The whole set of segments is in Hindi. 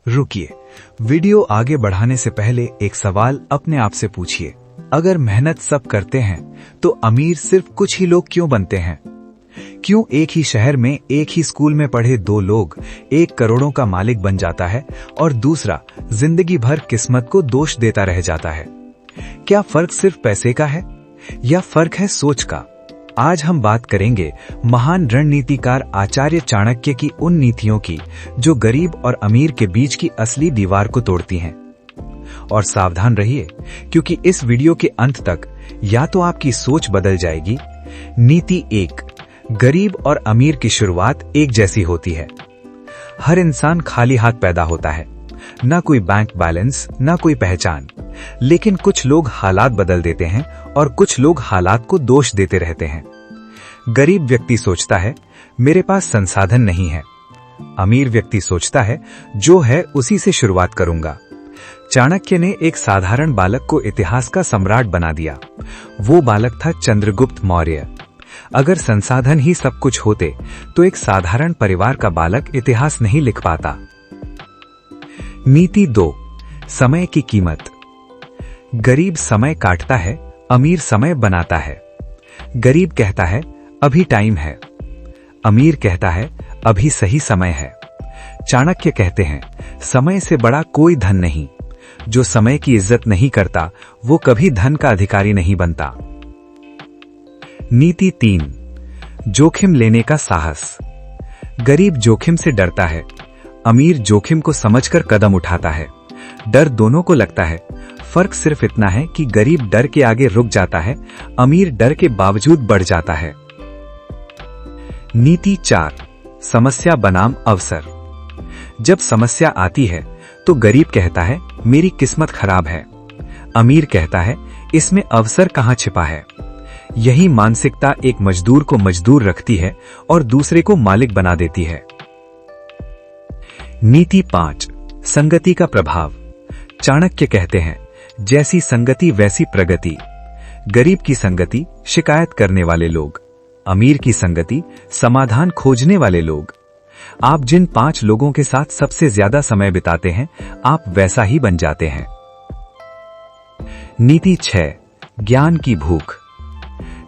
रुकिए, वीडियो आगे बढ़ाने से पहले एक सवाल अपने आप से पूछिए। अगर मेहनत सब करते हैं तो अमीर सिर्फ कुछ ही लोग क्यों बनते हैं? क्यों एक ही शहर में एक ही स्कूल में पढ़े दो लोग 1 करोड़ों का मालिक बन जाता है और दूसरा जिंदगी भर किस्मत को दोष देता रह जाता है? क्या फर्क सिर्फ पैसे का है या फर्क है सोच का? आज हम बात करेंगे महान रणनीतिकार आचार्य चाणक्य की उन नीतियों की जो गरीब और अमीर के बीच की असली दीवार को तोड़ती हैं। और सावधान रहिए, क्योंकि इस वीडियो के अंत तक या तो आपकी सोच बदल जाएगी। नीति 1, गरीब और अमीर की शुरुआत एक जैसी होती है। हर इंसान खाली हाथ पैदा होता है, ना कोई बैंक बैलेंस, ना कोई पहचान। लेकिन कुछ लोग हालात बदल देते हैं और कुछ लोग हालात को दोष देते रहते हैं। गरीब व्यक्ति सोचता है मेरे पास संसाधन नहीं है। अमीर व्यक्ति सोचता है जो है उसी से शुरुआत करूंगा। चाणक्य ने एक साधारण बालक को इतिहास का सम्राट बना दिया। वो बालक था चंद्रगुप्त मौर्य। अगर संसाधन ही सब कुछ होते तो एक साधारण परिवार का बालक इतिहास नहीं लिख पाता। नीति 2, समय की कीमत। गरीब समय काटता है, अमीर समय बनाता है। गरीब कहता है अभी टाइम है, अमीर कहता है अभी सही समय है। चाणक्य कहते हैं समय से बड़ा कोई धन नहीं। जो समय की इज्जत नहीं करता वो कभी धन का अधिकारी नहीं बनता। नीति 3, जोखिम लेने का साहस। गरीब जोखिम से डरता है, अमीर जोखिम को समझकर कदम उठाता है। डर दोनों को लगता है, फर्क सिर्फ इतना है कि गरीब डर के आगे रुक जाता है, अमीर डर के बावजूद बढ़ जाता है। नीति 4, समस्या बनाम अवसर। जब समस्या आती है तो गरीब कहता है मेरी किस्मत खराब है, अमीर कहता है इसमें अवसर कहां छिपा है। यही मानसिकता एक मजदूर को मजदूर रखती है और दूसरे को मालिक बना देती है। नीति 5, संगति का प्रभाव। चाणक्य कहते हैं जैसी संगति वैसी प्रगति। गरीब की संगति शिकायत करने वाले लोग, अमीर की संगति समाधान खोजने वाले लोग। आप जिन 5 लोगों के साथ सबसे ज्यादा समय बिताते हैं आप वैसा ही बन जाते हैं। नीति 6, ज्ञान की भूख।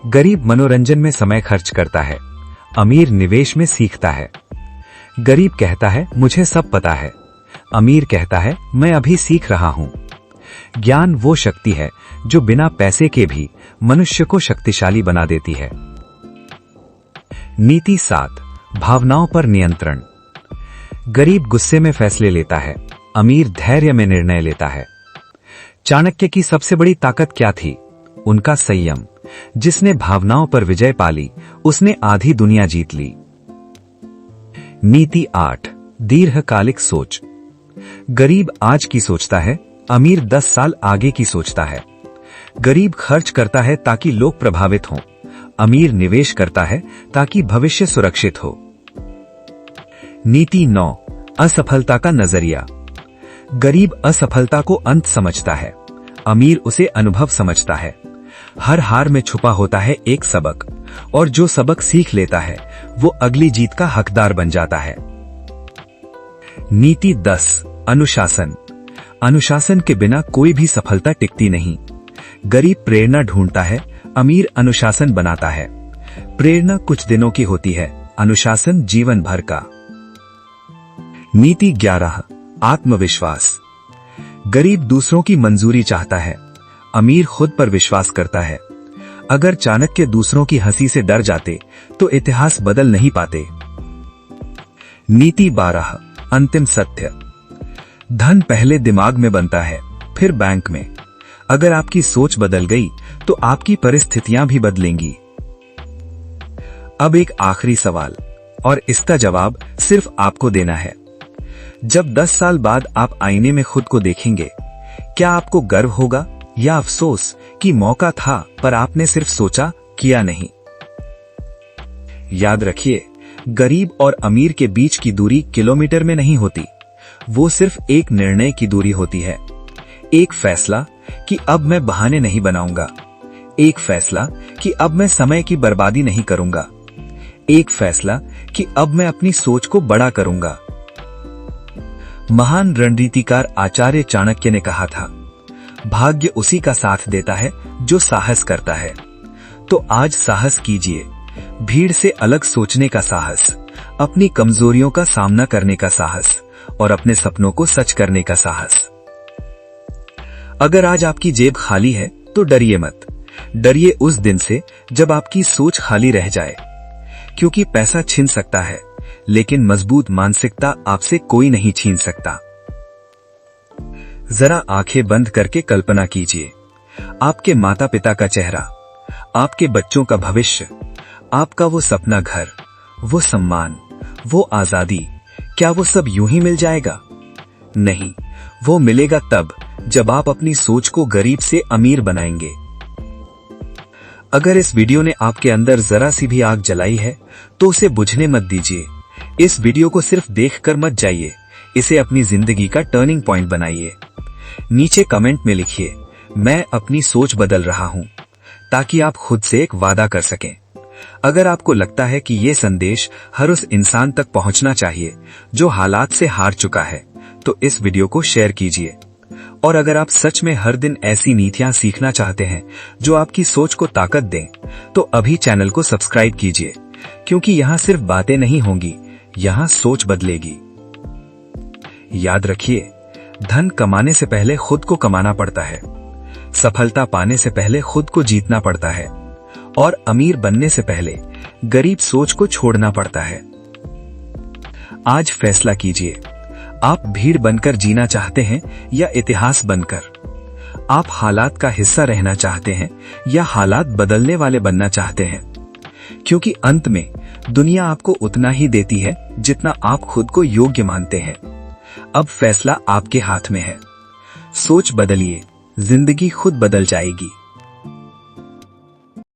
गरीब मनोरंजन में समय खर्च करता है, अमीर निवेश में सीखता है। गरीब कहता है मुझे सब पता है, अमीर कहता है मैं अभी सीख रहा हूं। ज्ञान वो शक्ति है जो बिना पैसे के भी मनुष्य को शक्तिशाली बना देती है। नीति 7, भावनाओं पर नियंत्रण। गरीब गुस्से में फैसले लेता है, अमीर धैर्य में निर्णय लेता है। चाणक्य की सबसे बड़ी ताकत क्या थी? उनका संयम। जिसने भावनाओं पर विजय पाली उसने आधी दुनिया जीत ली। नीति 8, दीर्घकालिक सोच। गरीब आज की सोचता है, अमीर 10 साल आगे की सोचता है। गरीब खर्च करता है ताकि लोग प्रभावित हों, अमीर निवेश करता है ताकि भविष्य सुरक्षित हो। नीति 9, असफलता का नजरिया। गरीब असफलता को अंत समझता है, अमीर उसे अनुभव समझता है। हर हार में छुपा होता है एक सबक, और जो सबक सीख लेता है वो अगली जीत का हकदार बन जाता है। नीति 10, अनुशासन। अनुशासन के बिना कोई भी सफलता टिकती नहीं। गरीब प्रेरणा ढूंढता है, अमीर अनुशासन बनाता है। प्रेरणा कुछ दिनों की होती है, अनुशासन जीवन भर का। नीति 11, आत्मविश्वास। गरीब दूसरों की मंजूरी चाहता है, अमीर खुद पर विश्वास करता है। अगर चाणक्य दूसरों की हंसी से डर जाते तो इतिहास बदल नहीं पाते। नीति 12, अंतिम सत्य। धन पहले दिमाग में बनता है, फिर बैंक में। अगर आपकी सोच बदल गई तो आपकी परिस्थितियां भी बदलेंगी। अब एक आखिरी सवाल, और इसका जवाब सिर्फ आपको देना है। जब 10 साल बाद आप आईने में खुद को देखेंगे, क्या आपको गर्व होगा या अफसोस कि मौका था पर आपने सिर्फ सोचा, किया नहीं? याद रखिए, गरीब और अमीर के बीच की दूरी किलोमीटर में नहीं होती, वो सिर्फ एक निर्णय की दूरी होती है। एक फैसला कि अब मैं बहाने नहीं बनाऊंगा, एक फैसला कि अब मैं समय की बर्बादी नहीं करूंगा, एक फैसला कि अब मैं अपनी सोच को बड़ा करूंगा। महान रणनीतिकार आचार्य चाणक्य ने कहा था, भाग्य उसी का साथ देता है जो साहस करता है। तो आज साहस कीजिए, भीड़ से अलग सोचने का साहस, अपनी कमजोरियों का सामना करने का साहस और अपने सपनों को सच करने का साहस। अगर आज आपकी जेब खाली है तो डरिए मत। डरिए उस दिन से जब आपकी सोच खाली रह जाए, क्योंकि पैसा छीन सकता है लेकिन मजबूत मानसिकता आपसे कोई नहीं छीन सकता। जरा आंखें बंद करके कल्पना कीजिए, आपके माता पिता का चेहरा, आपके बच्चों का भविष्य, आपका वो सपना घर, वो सम्मान, वो आजादी, क्या वो सब यूं ही मिल जाएगा? नहीं, वो मिलेगा तब जब आप अपनी सोच को गरीब से अमीर बनाएंगे। अगर इस वीडियो ने आपके अंदर जरा सी भी आग जलाई है तो उसे बुझने मत दीजिए। इस वीडियो को सिर्फ देखकर मत जाइए, इसे अपनी जिंदगी का टर्निंग पॉइंट बनाइए। नीचे कमेंट में लिखिए, मैं अपनी सोच बदल रहा हूं, ताकि आप खुद से एक वादा कर सकें। अगर आपको लगता है कि ये संदेश हर उस इंसान तक पहुंचना चाहिए जो हालात से हार चुका है, तो इस वीडियो को शेयर कीजिए। और अगर आप सच में हर दिन ऐसी नीतियां सीखना चाहते हैं जो आपकी सोच को ताकत दें, तो अभी चैनल को सब्सक्राइब कीजिए, क्योंकि यहां सिर्फ बातें नहीं होंगी, यहां सोच बदलेगी। याद रखिए, धन कमाने से पहले खुद को कमाना पड़ता है, सफलता पाने से पहले खुद को जीतना पड़ता है, और अमीर बनने से पहले गरीब सोच को छोड़ना पड़ता है। आज फैसला कीजिए, आप भीड़ बनकर जीना चाहते हैं या इतिहास बनकर? आप हालात का हिस्सा रहना चाहते हैं या हालात बदलने वाले बनना चाहते हैं? क्योंकि अंत में दुनिया आपको उतना ही देती है जितना आप खुद को योग्य मानते हैं। अब फैसला आपके हाथ में है। सोच बदलिए, जिंदगी खुद बदल जाएगी।